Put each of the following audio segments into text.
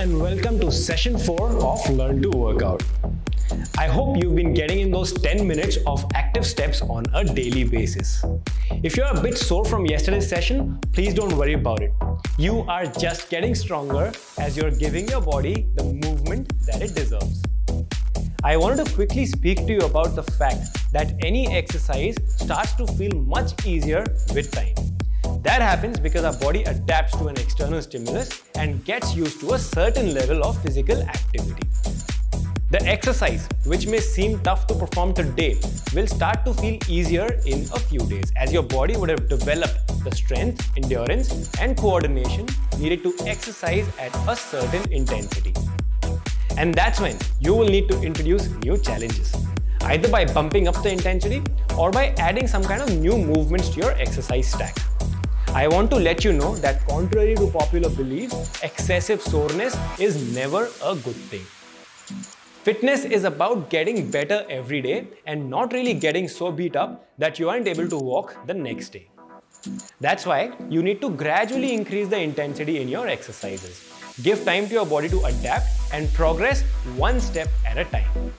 and welcome to session 4 of Learn to Workout. I hope you've been getting in those 10 minutes of active steps on a daily basis. If you're a bit sore from yesterday's session, please don't worry about it. You are just getting stronger as you're giving your body the movement that it deserves. I wanted to quickly speak to you about the fact that any exercise starts to feel much easier with time. That happens because our body adapts to an external stimulus and gets used to a certain level of physical activity. The exercise, which may seem tough to perform today, will start to feel easier in a few days as your body would have developed the strength, endurance, and coordination needed to exercise at a certain intensity. And that's when you will need to introduce new challenges, either by bumping up the intensity or by adding some kind of new movements to your exercise stack. I want to let you know that contrary to popular belief, excessive soreness is never a good thing. Fitness is about getting better every day and not really getting so beat up that you aren't able to walk the next day. That's why you need to gradually increase the intensity in your exercises. Give time to your body to adapt and progress one step at a time.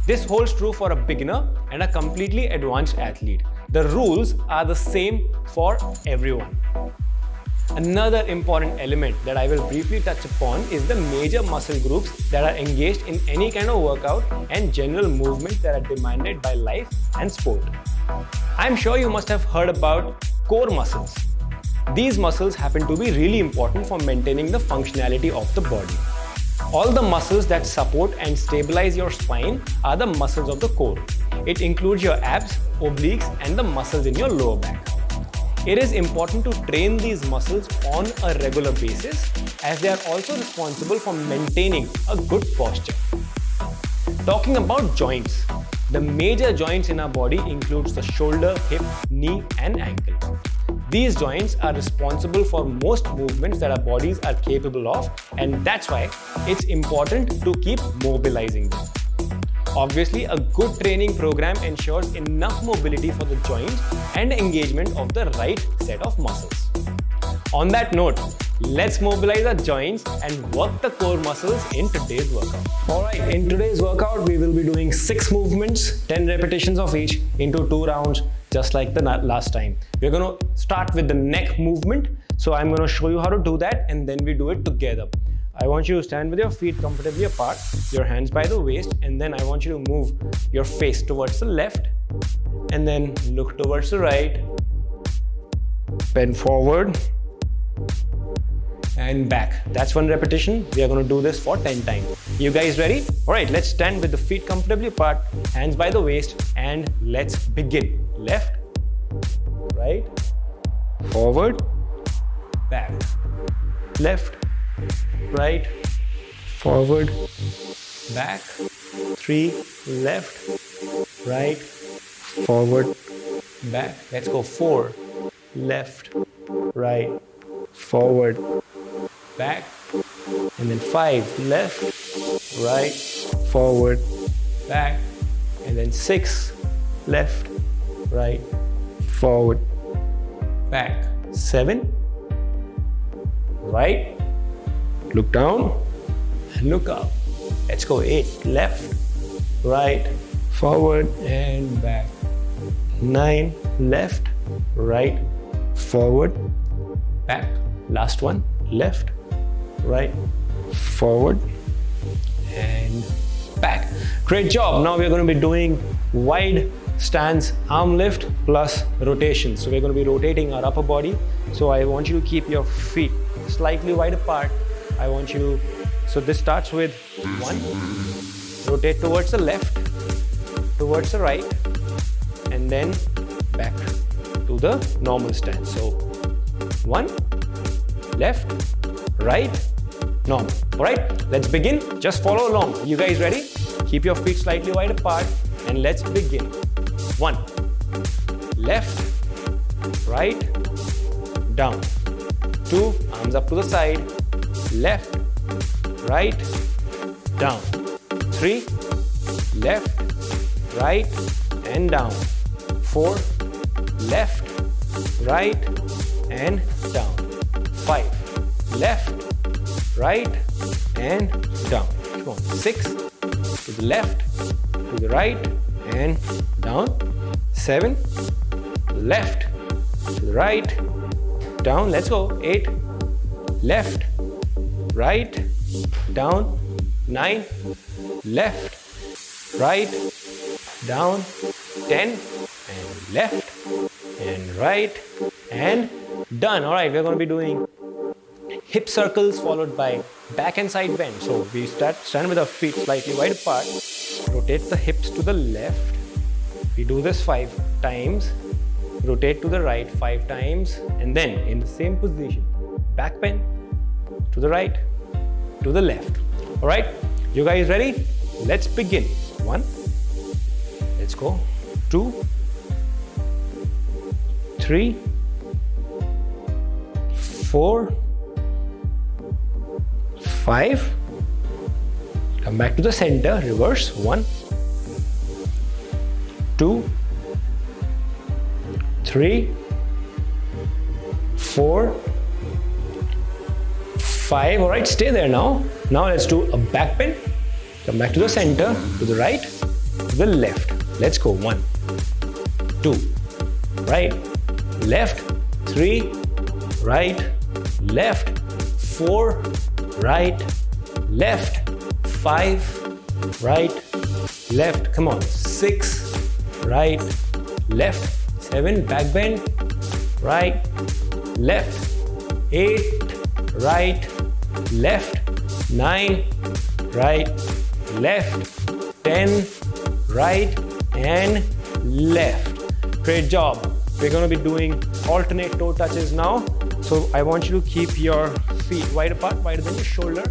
This holds true for a beginner and a completely advanced athlete. The rules are the same for everyone. Another important element that I will briefly touch upon is the major muscle groups that are engaged in any kind of workout and general movement that are demanded by life and sport. I'm sure you must have heard about core muscles. These muscles happen to be really important for maintaining the functionality of the body. All the muscles that support and stabilize your spine are the muscles of the core. It includes your abs, obliques, and the muscles in your lower back. It is important to train these muscles on a regular basis as they are also responsible for maintaining a good posture. Talking about joints, the major joints in our body includes the shoulder, hip, knee, and ankle. These joints are responsible for most movements that our bodies are capable of, and that's why it's important to keep mobilizing them. Obviously, a good training program ensures enough mobility for the joints and engagement of the right set of muscles. On that note, let's mobilize our joints and work the core muscles in today's workout. Alright, in today's workout, we will be doing 6 movements, 10 repetitions of each into 2 rounds, just like the last time. We're going to start with the neck movement. So I'm going to show you how to do that and then we do it together. I want you to stand with your feet comfortably apart, your hands by the waist, and then I want you to move your face towards the left and then look towards the right, bend forward and back. That's 1 repetition. We are going to do this for 10 times. You guys ready? Alright, let's stand with the feet comfortably apart, hands by the waist, and let's begin. Left, right, forward, back, left, right, forward, back, 3, left, right, forward, back. Let's go 4, left, right, forward, back, and then 5, left, right, forward, back, and then 6, left, right, forward, back, 7, right, look down, and look up. Let's go 8, left, right, forward, and back, 9, left, right, forward, back, last one, left, right, forward, and back. Great job. Now we're going to be doing wide stance arm lift plus rotation. So we're going to be rotating our upper body. So I want you to keep your feet slightly wide apart. I want you to, so this starts with 1, rotate towards the left, towards the right, and then back to the normal stance. So 1, left, right, normal. Alright, let's begin. Just follow along. You guys ready? Keep your feet slightly wide apart and let's begin. 1, left, right, down. 2, arms up to the side, left, right, down. 3, left, right, and down. 4, left, right, and down. 5, left, right, and down. Come on, 6, to the left, to the right, and down. 7, to the left, to the right, down. Let's go. 8, left, right, down. 9, left, right, down. 10, and left, and right, and done. All right, we're going to be doing hip circles followed by back and side bend. So we stand with our feet slightly wide apart, rotate the hips to the left. We do this 5 times, rotate to the right 5 times, and then in the same position, back bend to the right, to the left. All right, you guys ready? Let's begin. 1, let's go. 2, 3, 4, 5. Come back to the center, reverse. 1, 2, 3, 4, 5. All right, stay there now. Now let's do a back bend. Come back to the center, to the right, to the left. Let's go. 1, 2, right, left, 3, right, left, 4, right, left, 5, right, left. Come on. 6, right, left, 7, back bend, right, left, 8, right, left, 9, right, left, 10, right, and left. Great job. We're going to be doing alternate toe touches now. So I want you to keep your feet wide apart, wider than your shoulder.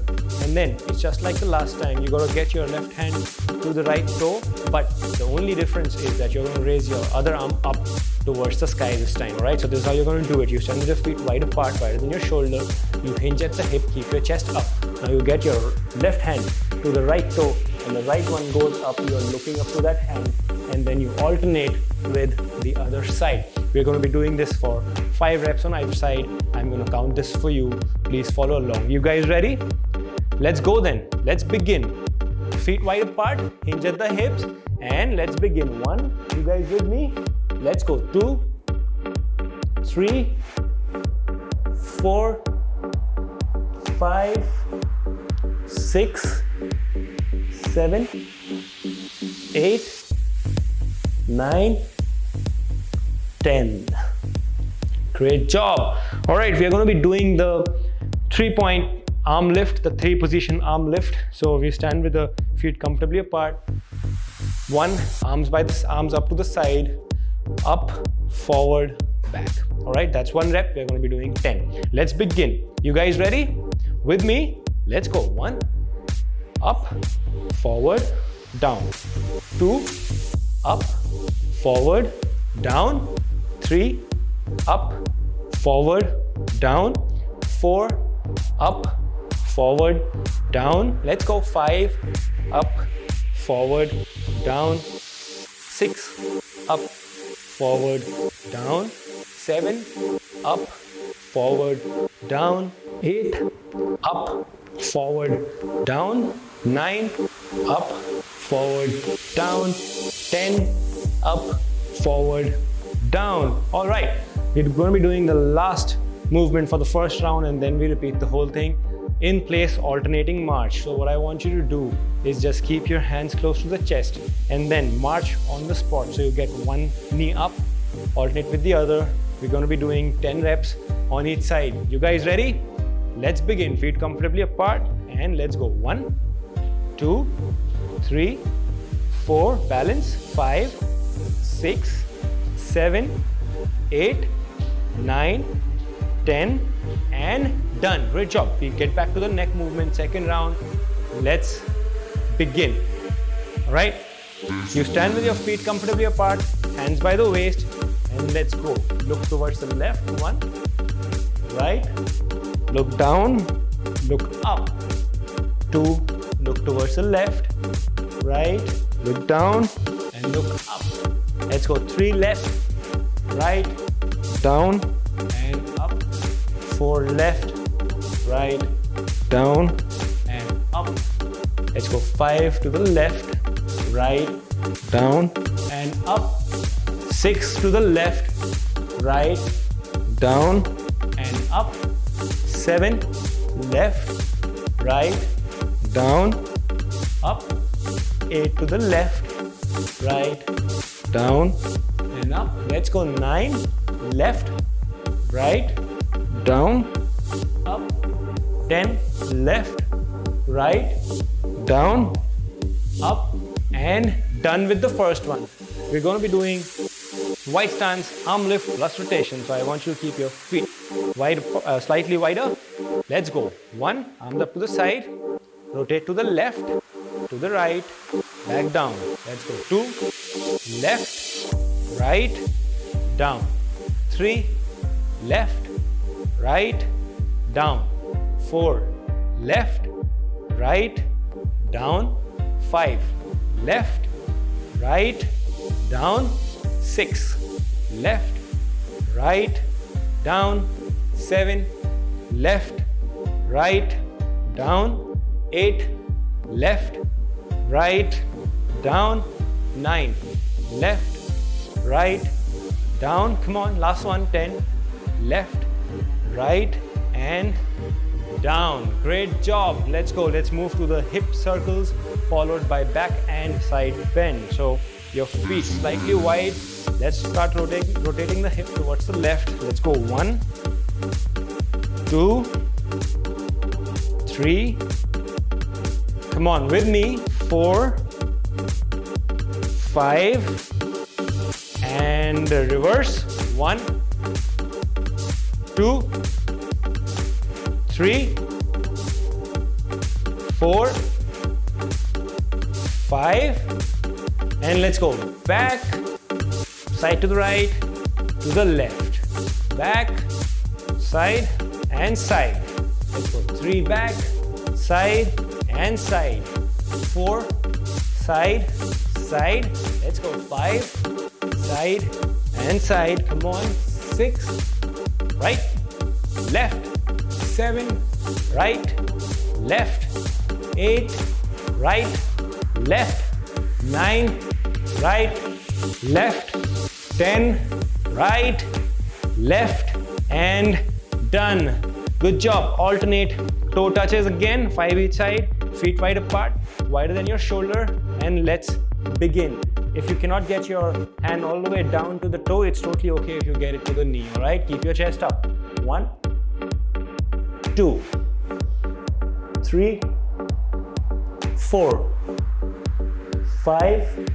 And then it's just like the last time. You got to get your left hand to the right toe. But the only difference is that you're going to raise your other arm up towards the sky this time. All right. So this is how you're going to do it. You stand with your feet wide apart, wider than your shoulder. You hinge at the hip, keep your chest up. Now you get your left hand to the right toe, and the right one goes up. You're looking up to that hand, and then you alternate with the other side. We're going to be doing this for 5 reps on either side. I'm going to count this for you. Please follow along. You guys ready? Let's go then. Let's begin. Feet wide apart, hinge at the hips, and let's begin. 1, you guys with me? Let's go. 2, 3, 4, 5, 6, 7, 8, 9, 10. Great job. All right, we are going to be doing the 3-point arm lift, the 3-position arm lift. So we stand with the feet comfortably apart. 1, arms up to the side, up, forward, back. All right, that's 1 rep. We're going to be doing 10. Let's begin. You guys ready? With me? Let's go. 1, up, forward, down. 2, up, forward, down. 3, up, forward, down. 4, up, forward, down. Let's go. 5, up, forward, down. 6, up, forward, down. 7, up, forward, down. 8, up, forward, down. 9, up, forward, down. 10, up, forward, down. All right, we're going to be doing the last movement for the first round, and then we repeat the whole thing in place, alternating march. So what I want you to do is just keep your hands close to the chest and then march on the spot. So you get 1 knee up, alternate with the other. We're going to be doing 10 reps on each side. You guys ready? Let's begin. Feet comfortably apart, and let's go. 1, 2, 3, 4, balance. 5, 6, 7, 8, 9, 10, and done. Great job. We get back to the neck movement, second round. Let's begin. All right. You stand with your feet comfortably apart, hands by the waist, and let's go. Look towards the left. 1, right. Look down. Look up. 2, look towards the left. Right. Look down and look up. Let's go. 3, left, right, down, and up. 4, left, right, down, and up. Let's go 5 to the left, right, down and up. 6 to the left, right, down and up. 7, left, right, down, up. 8 to the left, right, down and up. Let's go 9, left, right, down, up. 10, left, right, down, up, and done with the first one. We're going to be doing wide stance, arm lift plus rotation. So I want you to keep your feet wide, slightly wider. Let's go. 1, arms up to the side, rotate to the left, to the right, back down. Let's go. 2, left, right, down. 3, left, right, down. 4, left, right, down. 5, left, right, down. 6, left, right, down. 7, left, right, down. 8, left, right, down. 9, left, right, down. Come on, last one. 10, left, right, and down. Great job. Let's go. Let's move to the hip circles followed by back and side bend. So your feet slightly wide. Let's start rotating the hip towards the left. Let's go. 1, 2, 3. Come on with me. 4, 5, and reverse. 1, 2, 3, 4, 5, and let's go back, side to the right, to the left, back, side and side. Let's go 3 back, side and side. 4, side, side. Let's go 5, side and side. Come on. 6, right, left. 7, right, left. 8, right, left. 9, right, left. 10, right, left, and done. Good job. Alternate toe touches again, 5 each side, feet wide apart, wider than your shoulder, and let's begin. If you cannot get your hand all the way down to the toe, it's totally okay if you get it to the knee, all right? Keep your chest up. 1, 2, 3, 4, 5,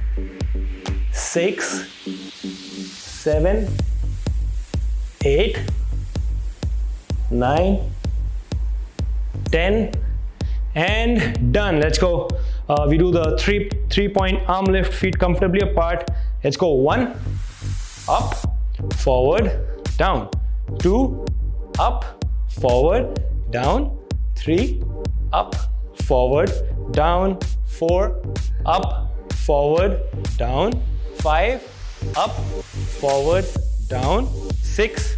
6, 7, 8, 9, 10, and done. Let's go. We do the three-point arm lift, feet comfortably apart. Let's go. 1, up, forward, down. 2, up, forward, down. 3, up, forward, down. 4, up, forward, down. 5, up, forward, down. 6,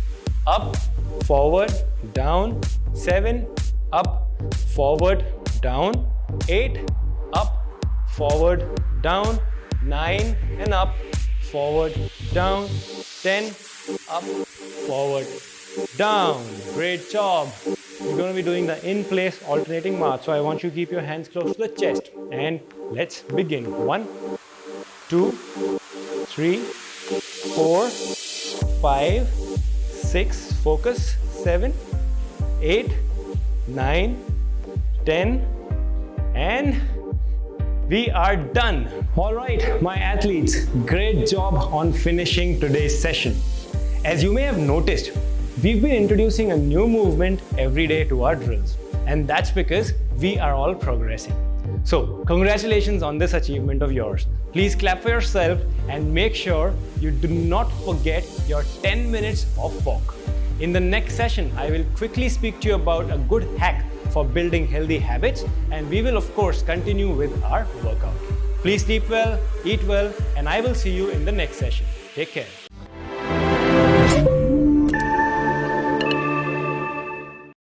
up, forward, down. 7, up, forward, down. 8, up, forward, down. 9 and up, forward, down. 10, up, forward, down. Great job. We're going to be doing the in-place alternating march. So I want you to keep your hands close to the chest. And let's begin. 1, 2, 3, 4, 5, 6, focus, 7, 8, 9, 10, and we are done. All right, my athletes, great job on finishing today's session. As you may have noticed, we've been introducing a new movement every day to our drills, and that's because we are all progressing. So, congratulations on this achievement of yours. Please clap for yourself and make sure you do not forget your 10 minutes of walk. In the next session, I will quickly speak to you about a good hack for building healthy habits, and we will of course continue with our workout. Please sleep well, eat well, and I will see you in the next session. Take care.